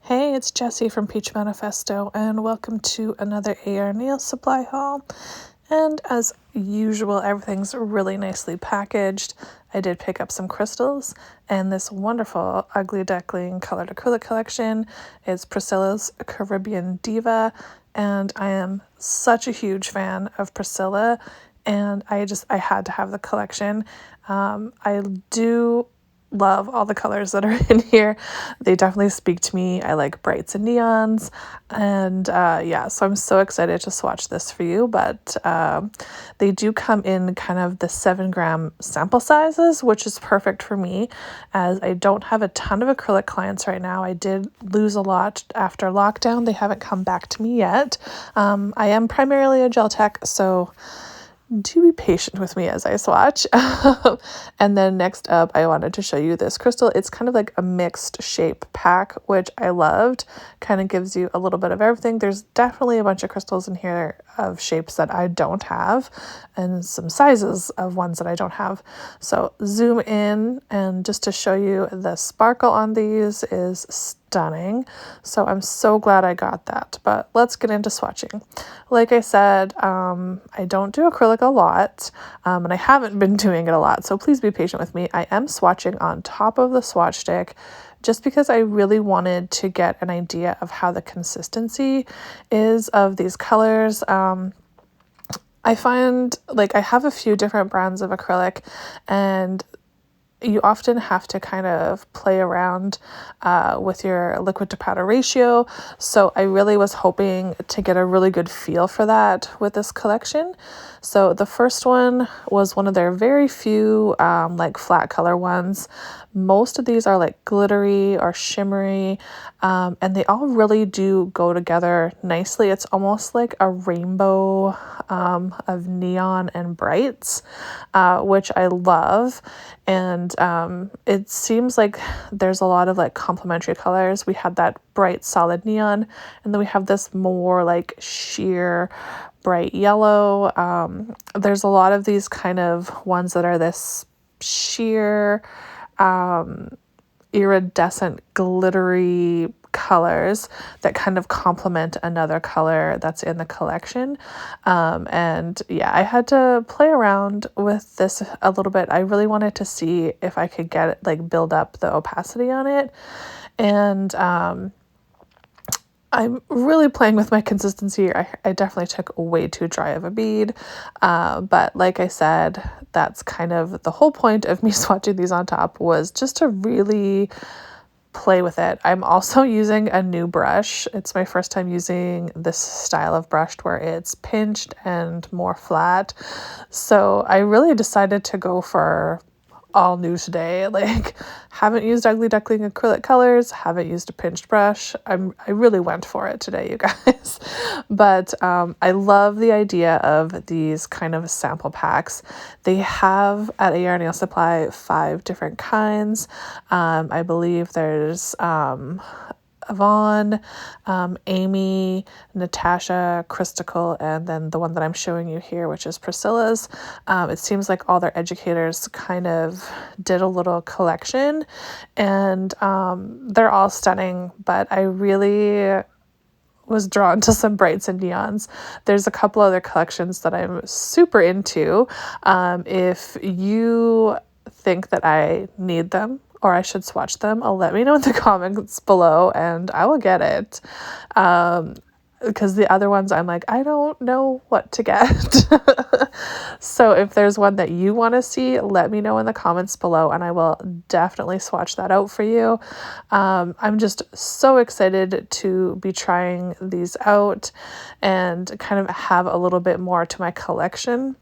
Hey, it's Jessie from Peachmanifesto, and welcome to another AR nail supply haul. And as usual, everything's really nicely packaged. I did pick up some crystals and this wonderful Ugly Duckling colored acrylic collection. It's Priscilla's Caribbean Deva, and I am such a huge fan of Priscilla, and I had to have the collection. I do love all the colors that are in here. They definitely speak to me. I like brights and neons, and yeah, so I'm so excited to swatch this for you. But they do come in kind of the 7-gram sample sizes, which is perfect for me as I don't have a ton of acrylic clients right now. I did lose a lot after lockdown. They haven't come back to me yet. I am primarily a gel tech, so do be patient with me as I swatch. And then next up, I wanted to show you this crystal. It's kind of like a mixed shape pack, which I loved. Kind of gives you a little bit of everything. There's definitely a bunch of crystals in here of shapes that I don't have, and some sizes of ones that I don't have. So zoom in, and just to show you, the sparkle on these is stunning. So I'm so glad I got that. But let's get into swatching. Like I said, I don't do acrylic a lot, and I haven't been doing it a lot, so please be patient with me. I am swatching on top of the swatch stick just because I really wanted to get an idea of how the consistency is of these colors. I find like I have a few different brands of acrylic, and you often have to kind of play around with your liquid to powder ratio. So I really was hoping to get a really good feel for that with this collection. So the first one was one of their very few like flat color ones. Most of these are like glittery or shimmery, and they all really do go together nicely. It's almost like a rainbow of neon and brights, which I love. And it seems like there's a lot of like complementary colors. We had that bright solid neon, and then we have this more like sheer bright yellow. There's a lot of these kind of ones that are this sheer iridescent glittery colors that kind of complement another color that's in the collection. And yeah, I had to play around with this a little bit. I really wanted to see if I could get it, like build up the opacity on it. And I'm really playing with my consistency. I definitely took way too dry of a bead. But like I said, that's kind of the whole point of me swatching these on top, was just to really play with it. I'm also using a new brush. It's my first time using this style of brush where it's pinched and more flat. So I really decided to go for all new today. Like, haven't used Ugly Duckling acrylic colors, haven't used a pinched brush. I really went for it today, you guys. But I love the idea of these kind of sample packs. They have at AR Nail Supply 5 different kinds. I believe there's Yvonne, Amy, Natasha, Christical, and then the one that I'm showing you here, which is Priscilla's. It seems like all their educators kind of did a little collection, and they're all stunning, but I really was drawn to some brights and neons. There's a couple other collections that I'm super into. If you think that I need them or I should swatch them, let me know in the comments below and I will get it. Because the other ones I'm like, I don't know what to get. So if there's one that you want to see, let me know in the comments below and I will definitely swatch that out for you. I'm just so excited to be trying these out and kind of have a little bit more to my collection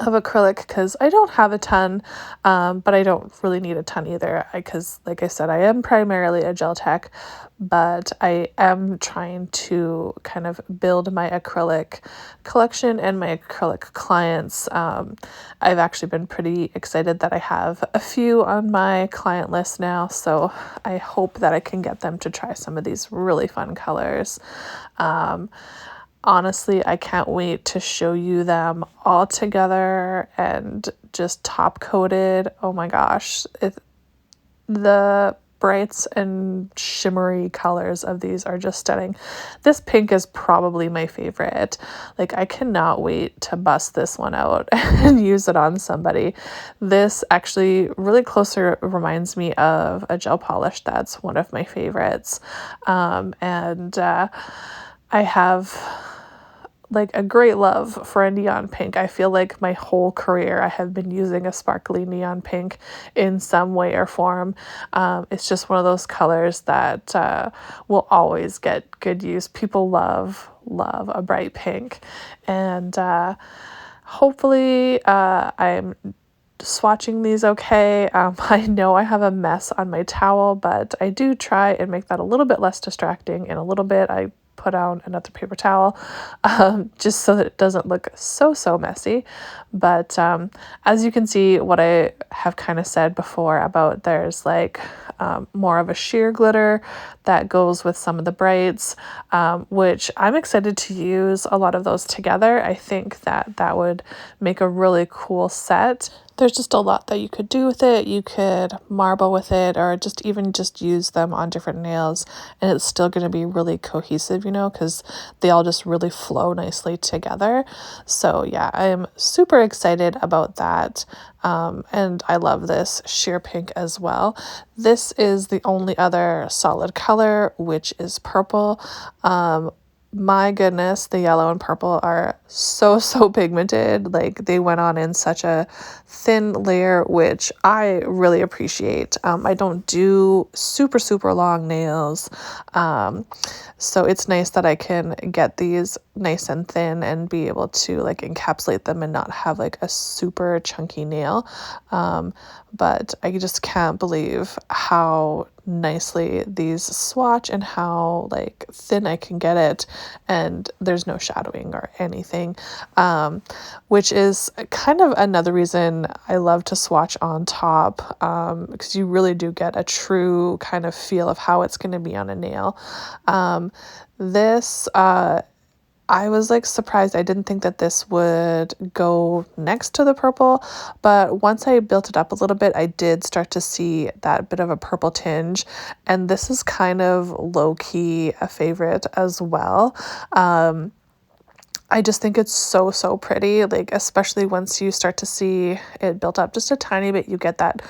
of acrylic, because I don't have a ton, but I don't really need a ton either, because like I said, I am primarily a gel tech, but I am trying to kind of build my acrylic collection and my acrylic clients. I've actually been pretty excited that I have a few on my client list now, so I hope that I can get them to try some of these really fun colors. Honestly, I can't wait to show you them all together and just top coated. Oh my gosh. The brights and shimmery colors of these are just stunning. This pink is probably my favorite. Like, I cannot wait to bust this one out and use it on somebody. This actually really closer reminds me of a gel polish that's one of my favorites. I have like a great love for a neon pink. I feel like my whole career I have been using a sparkly neon pink in some way or form. It's just one of those colors that will always get good use. People love a bright pink, and hopefully I'm swatching these okay. I know I have a mess on my towel, but I do try and make that a little bit less distracting. In a little bit, I put out another paper towel just so that it doesn't look so messy. But as you can see, what I have kind of said before about there's like more of a sheer glitter that goes with some of the brights, which I'm excited to use a lot of those together. I think that would make a really cool set. There's just a lot that you could do with it. You could marble with it, or just even just use them on different nails, and it's still going to be really cohesive, you know, because they all just really flow nicely together. So yeah, I'm super excited about that. And I love this sheer pink as well. This is the only other solid color, which is purple. My goodness, the yellow and purple are so pigmented. Like, they went on in such a thin layer, which I really appreciate. I don't do super long nails, so it's nice that I can get these nice and thin and be able to like encapsulate them and not have like a super chunky nail. But I just can't believe how nicely these swatch and how like thin I can get it, and there's no shadowing or anything, which is kind of another reason I love to swatch on top, because you really do get a true kind of feel of how it's going to be on a nail. This I was like surprised. I didn't think that this would go next to the purple, but once I built it up a little bit, I did start to see that bit of a purple tinge, and this is kind of low-key a favorite as well. I just think it's so pretty, like especially once you start to see it built up just a tiny bit, you get that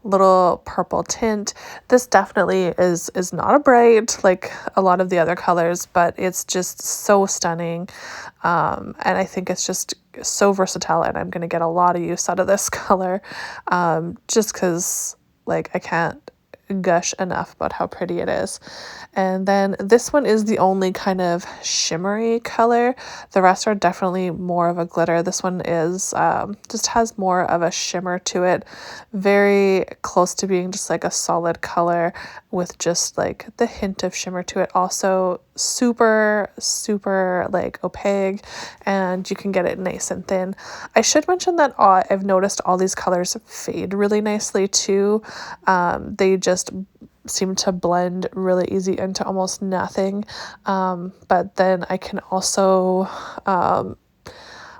little purple tint. This definitely is not a bright like a lot of the other colors, but it's just so stunning. And I think it's just so versatile, and I'm going to get a lot of use out of this color, just because like I can't gush enough about how pretty it is. And then this one is the only kind of shimmery color. The rest are definitely more of a glitter. This one is just has more of a shimmer to it, very close to being just like a solid color with just like the hint of shimmer to it. Also super like opaque, and you can get it nice and thin. I should mention that I've noticed all these colors fade really nicely too. They just seem to blend really easy into almost nothing, but then I can also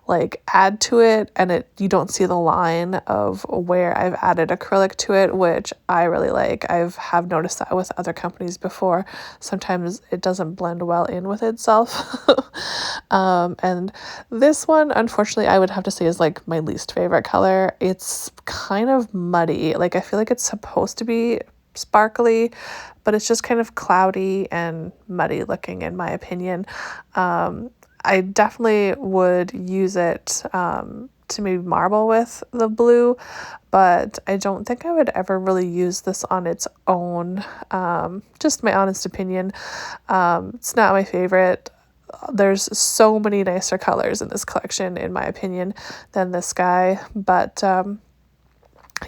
like add to it, and you don't see the line of where I've added acrylic to it, which I really like. Have noticed that with other companies before. Sometimes it doesn't blend well in with itself. And this one, unfortunately, I would have to say is like my least favorite color. It's kind of muddy. Like, I feel like it's supposed to be sparkly, but it's just kind of cloudy and muddy looking in my opinion. I definitely would use it to maybe marble with the blue, but I don't think I would ever really use this on its own. Just my honest opinion. It's not my favorite. There's so many nicer colors in this collection, in my opinion, than this guy, but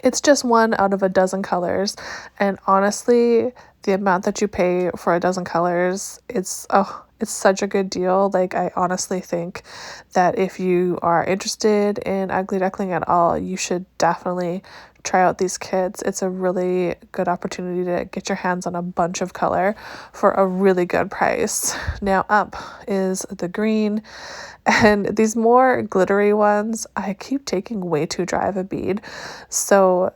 it's just one out of a dozen colors, and honestly, the amount that you pay for a dozen colors, it's such a good deal. Like, I honestly think that if you are interested in Ugly Duckling at all, you should definitely try out these kits. It's a really good opportunity to get your hands on a bunch of color for a really good price. Now up is the green, and these more glittery ones, I keep taking way too dry of a bead. So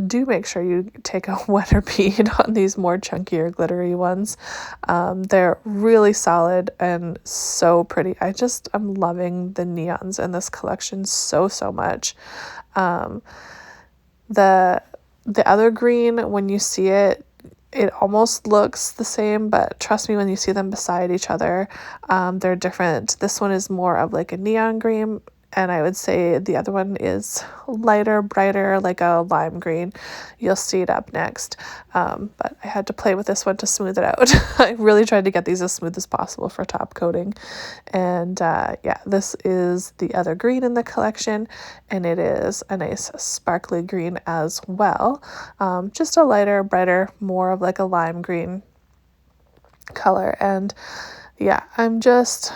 do make sure you take a wetter bead on these more chunkier glittery ones. They're really solid and so pretty. I'm loving the neons in this collection so much. The other green, when you see it, it almost looks the same, but trust me, when you see them beside each other, they're different. This one is more of like a neon green, and I would say the other one is lighter, brighter, like a lime green. You'll see it up next. But I had to play with this one to smooth it out. I really tried to get these as smooth as possible for top coating. And yeah, this is the other green in the collection, and it is a nice sparkly green as well. Just a lighter, brighter, more of like a lime green color. And yeah, I'm just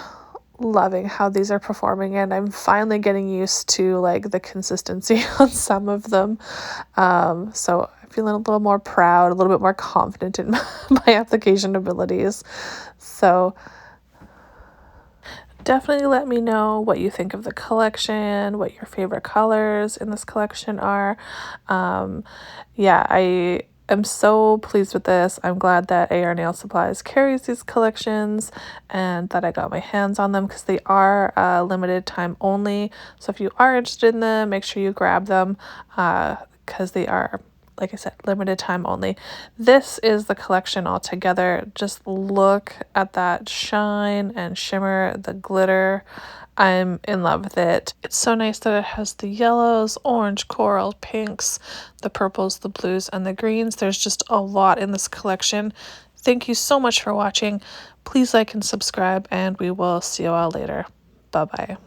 loving how these are performing, and I'm finally getting used to like the consistency on some of them. So I'm feeling a little more proud, a little bit more confident in my application abilities. So definitely let me know what you think of the collection, what your favorite colors in this collection are. Yeah, I'm so pleased with this. I'm glad that AR Nail Supplies carries these collections and that I got my hands on them, because they are limited time only. So if you are interested in them, make sure you grab them, because they are, like I said, limited time only. This is the collection all together. Just look at that shine and shimmer, the glitter. I'm in love with it. It's so nice that it has the yellows, orange, coral, pinks, the purples, the blues, and the greens. There's just a lot in this collection. Thank you so much for watching. Please like and subscribe, and we will see you all later. Bye-bye.